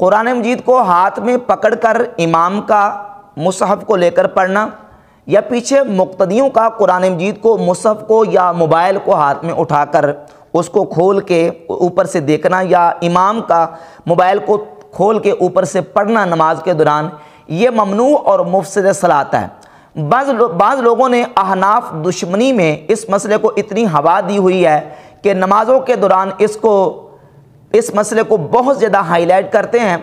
قرآن مجید کو ہاتھ میں پکڑ کر امام کا مصحف کو لے کر پڑھنا، یا پیچھے مقتدیوں کا قرآن مجید کو مصحف کو یا موبائل کو ہاتھ میں اٹھا کر اس کو کھول کے اوپر سے دیکھنا، یا امام کا موبائل کو کھول کے اوپر سے پڑھنا نماز کے دوران، یہ ممنوع اور مفسد صلاۃ ہے۔ بعض لوگوں نے احناف دشمنی میں اس مسئلے کو اتنی ہوا دی ہوئی ہے کہ نمازوں کے دوران اس مسئلے کو بہت زیادہ ہائی لائٹ کرتے ہیں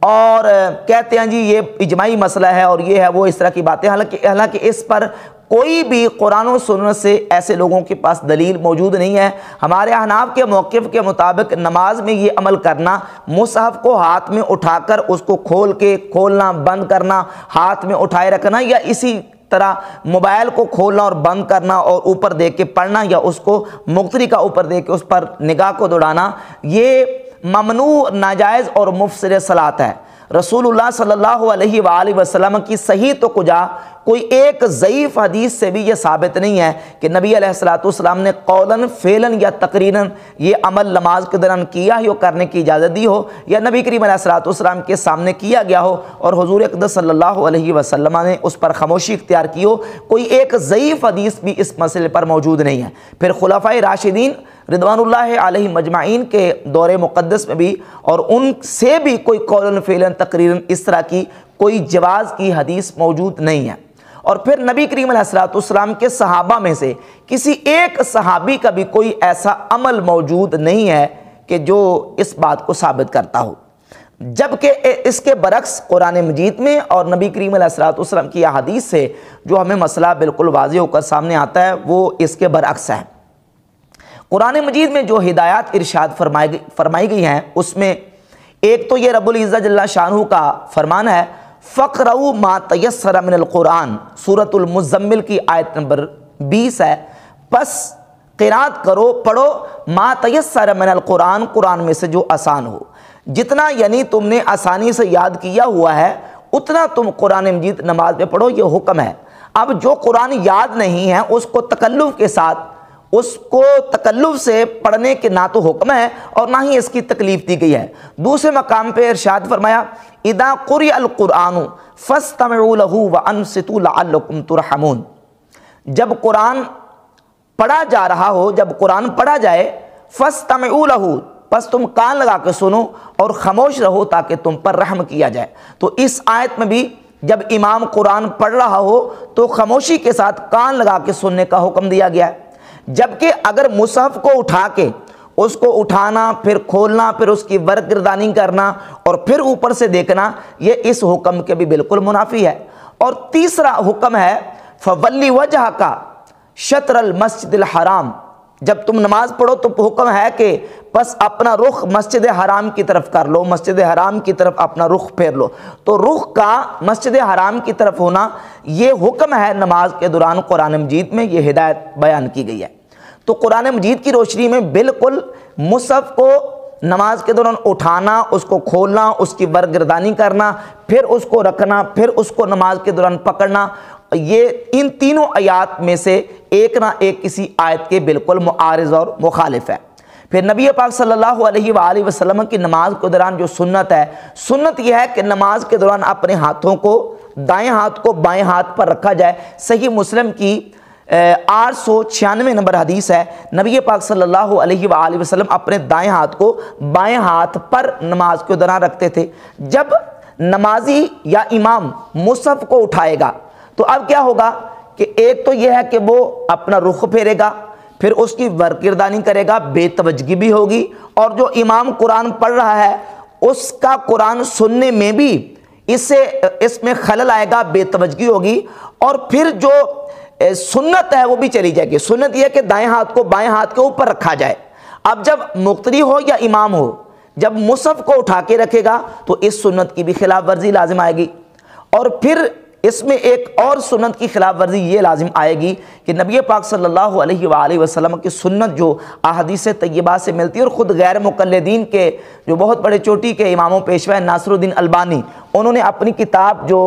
اور کہتے ہیں جی یہ اجماعی مسئلہ ہے اور یہ ہے وہ، اس طرح کی باتیں، حالانکہ اس پر کوئی بھی قرآن و سنت سے ایسے لوگوں کے پاس دلیل موجود نہیں ہے۔ ہمارے احناف کے موقف کے مطابق نماز میں یہ عمل کرنا، مصحف کو ہاتھ میں اٹھا کر اس کو کھولنا بند کرنا، ہاتھ میں اٹھائے رکھنا، یا اسی طرح موبائل کو کھولنا اور بند کرنا اور اوپر دیکھ کے پڑھنا، یا اس کو مقتدی کا اوپر دیکھ کے اس پر نگاہ کو دوڑانا، یہ ممنوع، ناجائز اور مفسد صلاۃ ہے۔ رسول اللہ صلی اللہ علیہ وآلہ وسلم کی صحیح تو کجا کوئی ایک ضعیف حدیث سے بھی یہ ثابت نہیں ہے کہ نبی علیہ السلام نے قولاً فعلاً یا تقریراً یہ عمل نماز کے دوران کیا ہو، کرنے کی اجازت دی ہو، یا نبی کریم علیہ السلام کے سامنے کیا گیا ہو اور حضور اقدس صلی اللہ علیہ وسلم نے اس پر خاموشی اختیار کی ہو۔ کوئی ایک ضعیف حدیث بھی اس مسئلے پر موجود نہیں ہے۔ پھر خلفائے راشدین رضوان اللہ علیہ مجمعین کے دور مقدس میں بھی اور ان سے بھی کوئی قولاً فعلاً تقریراً اس طرح کی کوئی جواز کی حدیث موجود نہیں ہے۔ اور پھر نبی کریم علیہ السلام کے صحابہ میں سے کسی ایک صحابی کا بھی کوئی ایسا عمل موجود نہیں ہے کہ جو اس بات کو ثابت کرتا ہو، جبکہ اس کے برعکس قرآن مجید میں اور نبی کریم علیہ السلام کی احادیث سے جو ہمیں مسئلہ بالکل واضح ہو کر سامنے آتا ہے وہ اس کے برعکس ہے۔ قرآن مجید میں جو ہدایات ارشاد فرمائی گئی ہیں اس میں ایک تو یہ رب العزت جل شانہ کا فرمان ہے فَقْرَؤُوا مَا تَيَسَّرَ مِنَ الْقُرْآنِ، سورۃ المزمل کی آیت نمبر 20 ہے، پس قرات کرو، پڑھو ما تیسر من القرآن، قرآن میں سے جو آسان ہو، جتنا یعنی تم نے آسانی سے یاد کیا ہوا ہے اتنا تم قرآن مجید نماز میں پڑھو، یہ حکم ہے۔ اب جو قرآن یاد نہیں ہے اس کو تکلف کے ساتھ، اس کو تکلف سے پڑھنے کے نہ تو حکم ہے اور نہ ہی اس کی تکلیف دی گئی ہے۔ دوسرے مقام پہ ارشاد فرمایا اذا قرئ القرآن فاستمعوا له وانصتوا لعلکم ترحمون، جب قرآن پڑھا جا رہا ہو، جب قرآن پڑھا جائے، فاستمعوا له، پس تم کان لگا کے سنو اور خاموش رہو تاکہ تم پر رحم کیا جائے۔ تو اس آیت میں بھی جب امام قرآن پڑھ رہا ہو تو خاموشی کے ساتھ کان لگا کے سننے کا حکم دیا گیا ہے، جبکہ اگر مصحف کو اٹھا کے اس کو اٹھانا، پھر کھولنا، پھر اس کی ورقردانی کرنا اور پھر اوپر سے دیکھنا، یہ اس حکم کے بھی بالکل منافی ہے۔ اور تیسرا حکم ہے فَوَلِّ وَجْهَكَ شطر المسجد الحرام، جب تم نماز پڑھو تو حکم ہے کہ بس اپنا رخ مسجد حرام کی طرف کر لو، مسجد حرام کی طرف اپنا رخ پھیر لو۔ تو رخ کا مسجد حرام کی طرف ہونا یہ حکم ہے نماز کے دوران، قرآن مجید میں یہ ہدایت بیان کی گئی ہے۔ تو قرآن مجید کی روشنی میں بالکل مصحف کو نماز کے دوران اٹھانا، اس کو کھولنا، اس کی ورقردانی کرنا، پھر اس کو رکھنا، پھر اس کو نماز کے دوران پکڑنا، یہ ان تینوں آیات میں سے ایک نہ ایک کسی آیت کے بالکل معارض اور مخالف ہے۔ پھر نبی پاک صلی اللہ علیہ وآلہ وسلم کی نماز کے دوران جو سنت ہے، سنت یہ ہے کہ نماز کے دوران اپنے ہاتھوں کو، دائیں ہاتھ کو بائیں ہاتھ پر رکھا جائے۔ صحیح مسلم کی 896 نمبر حدیث ہے، نبی پاک صلی اللہ علیہ وآلہ وسلم اپنے دائیں ہاتھ کو بائیں ہاتھ پر نماز کے دوران رکھتے تھے۔ جب نمازی یا امام مصحف کو اٹھائے گا تو اب کیا ہوگا کہ ایک تو یہ ہے کہ وہ اپنا رخ پھیرے گا، پھر اس کی ورقردانی کرے گا، بے توجہی بھی ہوگی، اور جو امام قرآن پڑھ رہا ہے اس کا قرآن سننے میں بھی اس میں خلل آئے گا، بے توجہی ہوگی، اور پھر جو سنت ہے وہ بھی چلی جائے گی۔ سنت یہ ہے کہ دائیں ہاتھ کو بائیں ہاتھ کے اوپر رکھا جائے۔ اب جب مقتدی ہو یا امام ہو، جب مصحف کو اٹھا کے رکھے گا تو اس سنت کی بھی خلاف ورزی لازم آئے گی، اور پھر اس میں ایک اور سنت کی خلاف ورزی یہ لازم آئے گی کہ نبی پاک صلی اللہ علیہ وآلہ وسلم کی سنت جو احادیث طیبہ سے ملتی ہے، اور خود غیر مقلدین کے جو بہت بڑے چوٹی کے اماموں پیشوا ناصر الدین البانی، انہوں نے اپنی کتاب جو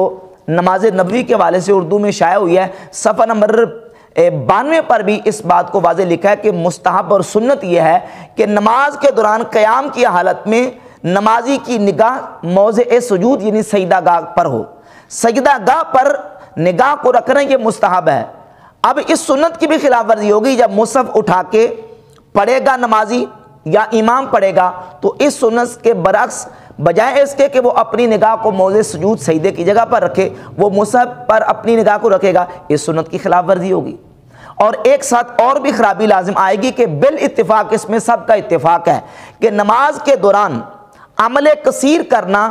نماز نبوی کے حوالے سے اردو میں شائع ہوئی ہے، صفحہ نمبر 92 پر بھی اس بات کو واضح لکھا ہے کہ مستحب اور سنت یہ ہے کہ نماز کے دوران قیام کی حالت میں نمازی کی نگاہ موضع سجود یعنی سجدہ گاہ پر ہو، سجدہ گاہ پر نگاہ کو رکھنا یہ مستحب ہے۔ اب اس سنت کی بھی خلاف ورزی ہوگی، جب مصحف اٹھا کے پڑھے گا نمازی یا امام پڑھے گا تو اس سنت کے برعکس بجائے اس کے کہ وہ اپنی نگاہ کو موضع سجود سجدے کی جگہ پر رکھے، وہ مصحف پر اپنی نگاہ کو رکھے گا، اس سنت کی خلاف ورزی ہوگی۔ اور ایک ساتھ اور بھی خرابی لازم آئے گی کہ بالاتفاق اس میں سب کا اتفاق ہے کہ نماز کے دوران عمل کثیر کرنا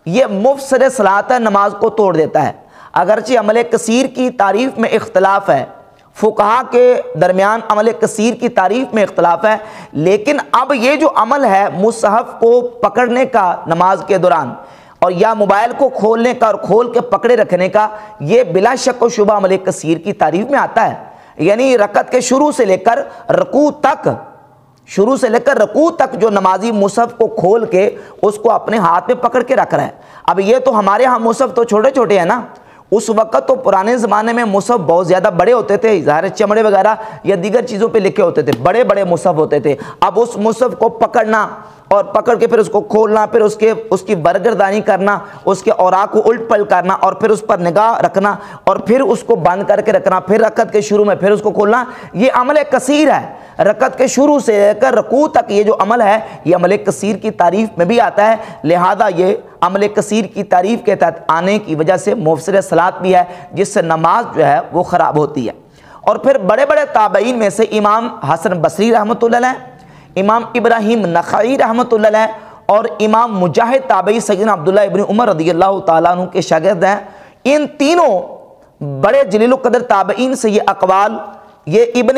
یہ مفسد صلاۃ ہے، نماز کو توڑ دیتا ہے۔ اگرچہ عمل کثیر کی تعریف میں اختلاف ہے، فقہا کے درمیان عمل کثیر کی تعریف میں اختلاف ہے، لیکن اب یہ جو عمل ہے مصحف کو پکڑنے کا نماز کے دوران اور یا موبائل کو کھولنے کا اور کھول کے پکڑے رکھنے کا، یہ بلا شک و شبہ عمل کثیر کی تعریف میں آتا ہے۔ یعنی رکعت کے شروع سے لے کر رکوع تک جو نمازی مصحف کو کھول کے اس کو اپنے ہاتھ میں پکڑ کے رکھ رہا ہے۔ اب یہ تو ہمارے ہاں مصحف تو چھوٹے چھوٹے ہیں نا، اس وقت تو پرانے زمانے میں مصحف بہت زیادہ بڑے ہوتے تھے، ظاہر چمڑے وغیرہ یا دیگر چیزوں پہ لکھے ہوتے تھے، بڑے بڑے مصحف ہوتے تھے۔ اب اس مصحف کو پکڑنا اور پکڑ کے پھر اس کو کھولنا، پھر اس کی برگردانی کرنا، اس کے اوراق کو الٹ پلٹ کرنا اور پھر اس پر نگاہ رکھنا اور پھر اس کو بند کر کے رکھنا، پھر رکعت کے شروع میں پھر اس کو کھولنا، یہ عمل کثیر ہے۔ رکعت کے شروع سے لے کر رکوع تک یہ جو عمل ہے یہ عمل کثیر کی تعریف میں بھی آتا ہے، لہذا یہ عمل کثیر کی تعریف کے تحت آنے کی وجہ سے مفسد صلاۃ بھی ہے، جس سے نماز جو ہے وہ خراب ہوتی ہے۔ اور پھر بڑے بڑے تابعین میں سے امام حسن بصری رحمۃ اللہ علیہ، امام ابراہیم نخعی رحمۃ اللہ علیہ اور امام مجاہد تابعی سیدنا عبداللہ ابن عمر رضی اللہ تعالیٰ عنہ کے شاگرد ہیں، ان تینوں بڑے جلیل القدر تابعین سے یہ اقوال، یہ ابن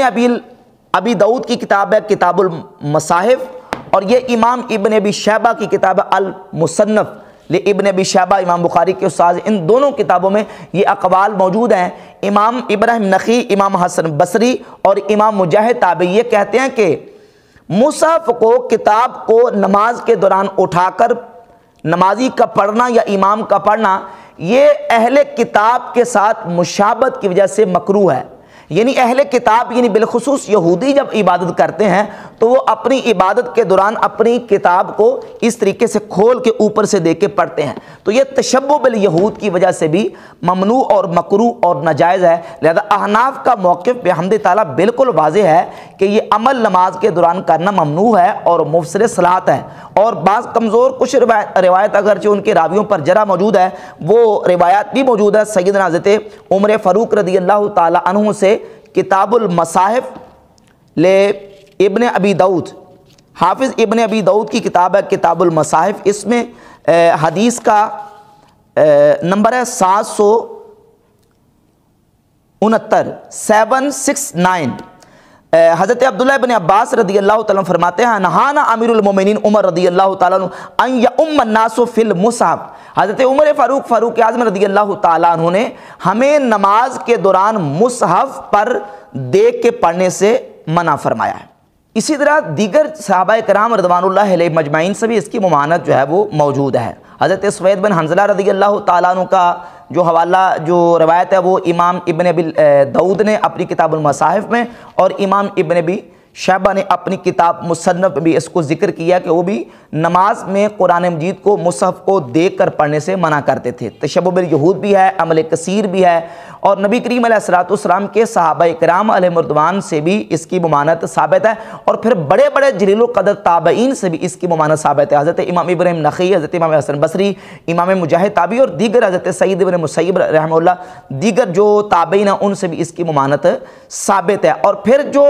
ابی داؤد کی کتاب ہے کتاب المصاحف، اور یہ امام ابن ابی شیبہ کی کتاب المصنف لابن ابی شیبہ امام بخاری کے استاد، ان دونوں کتابوں میں یہ اقوال موجود ہیں۔ امام ابراہیم نخعی، امام حسن بصری اور امام مجاہد تابعی یہ کہتے ہیں کہ مصحف کو، کتاب کو نماز کے دوران اٹھا کر نمازی کا پڑھنا یا امام کا پڑھنا یہ اہل کتاب کے ساتھ مشابہت کی وجہ سے مکروہ ہے۔ یعنی اہل کتاب یعنی بالخصوص یہودی جب عبادت کرتے ہیں تو وہ اپنی عبادت کے دوران اپنی کتاب کو اس طریقے سے کھول کے اوپر سے دیکھ کے پڑھتے ہیں، تو یہ تشبہ بالیہود کی وجہ سے بھی ممنوع اور مکروہ اور ناجائز ہے۔ لہذا احناف کا موقف بحمد تعالیٰ بالکل واضح ہے کہ یہ عمل نماز کے دوران کرنا ممنوع ہے اور مفسد صلاۃ ہے۔ اور بعض کمزور کچھ روایت اگرچہ ان کے راویوں پر جرح موجود ہے، وہ روایات بھی موجود ہے سیدنا حضرت عمر فاروق رضی اللہ تعالیٰ عنہ سے کتاب المصاحف ابن ابی داؤد، حافظ ابن ابی داؤد کی کتاب ہے کتاب المصاحف، اس میں حدیث کا نمبر ہے 769۔ حضرت عبداللہ ابن عباس رضی اللہ تعالیٰ فرماتے ہیں نہانا امیر المومنین عمر رضی اللہ تعالیٰ عنہ ان یؤم الناس فی المصحف، حضرت عمر فاروق اعظم رضی اللہ تعالیٰ عنہ نے ہمیں نماز کے دوران مصحف پر دیکھ کے پڑھنے سے منع فرمایا ہے۔ اسی طرح دیگر صحابہ کرام رضوان اللہ علیہ مجمعین سے بھی اس کی ممانعت جو ہے وہ موجود ہے۔ حضرت سوید بن حنظلہ رضی اللہ تعالیٰ عنہ کا جو حوالہ جو روایت ہے وہ امام ابن ابی داؤد نے اپنی کتاب المصاحف میں اور امام ابن ابی شیبہ نے اپنی کتاب مصنف بھی اس کو ذکر کیا کہ وہ بھی نماز میں قرآن مجید کو مصحف کو دیکھ کر پڑھنے سے منع کرتے تھے۔ تشبہ بالیہود بھی ہے، عمل کثیر بھی ہے، اور نبی کریم علیہ الصلوۃ والسلام کے صحابہ کرام علیہ رضوان سے بھی اس کی ممانعت ثابت ہے، اور پھر بڑے بڑے جلیل القدر تابعین سے بھی اس کی ممانعت ثابت ہے۔ حضرت امام ابراہیم نخعی، حضرت امام حسن بصری، امام مجاہد تابعی اور دیگر حضرت سعید بن مسیب رحمہ اللہ، دیگر جو تابعین ہیں ان سے بھی اس کی ممانعت ثابت ہے۔ اور پھر جو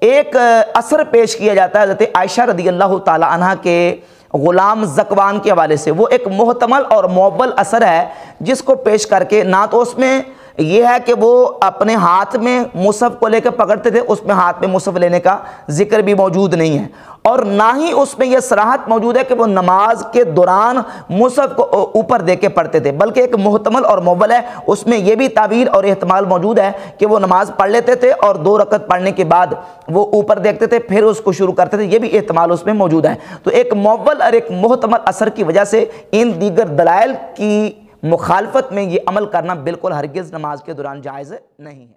ایک اثر پیش کیا جاتا ہے حضرت عائشہ رضی اللہ تعالی عنہ کے غلام زکوان کے حوالے سے، وہ ایک محتمل اور معول اثر ہے جس کو پیش کر کے نہ تو اس میں یہ ہے کہ وہ اپنے ہاتھ میں مصحف کو لے کے پکڑتے تھے، اس میں ہاتھ میں مصحف لینے کا ذکر بھی موجود نہیں ہے، اور نہ ہی اس میں یہ صراحت موجود ہے کہ وہ نماز کے دوران مصحف کو اوپر دے کے پڑھتے تھے، بلکہ ایک محتمل اور معول ہے، اس میں یہ بھی تعبیر اور احتمال موجود ہے کہ وہ نماز پڑھ لیتے تھے اور 2 رکعت پڑھنے کے بعد وہ اوپر دیکھتے تھے پھر اس کو شروع کرتے تھے، یہ بھی احتمال اس میں موجود ہے۔ تو ایک معول اور ایک محتمل اثر کی وجہ سے ان دیگر دلائل کی مخالفت میں یہ عمل کرنا بالکل ہرگز نماز کے دوران جائز نہیں ہے۔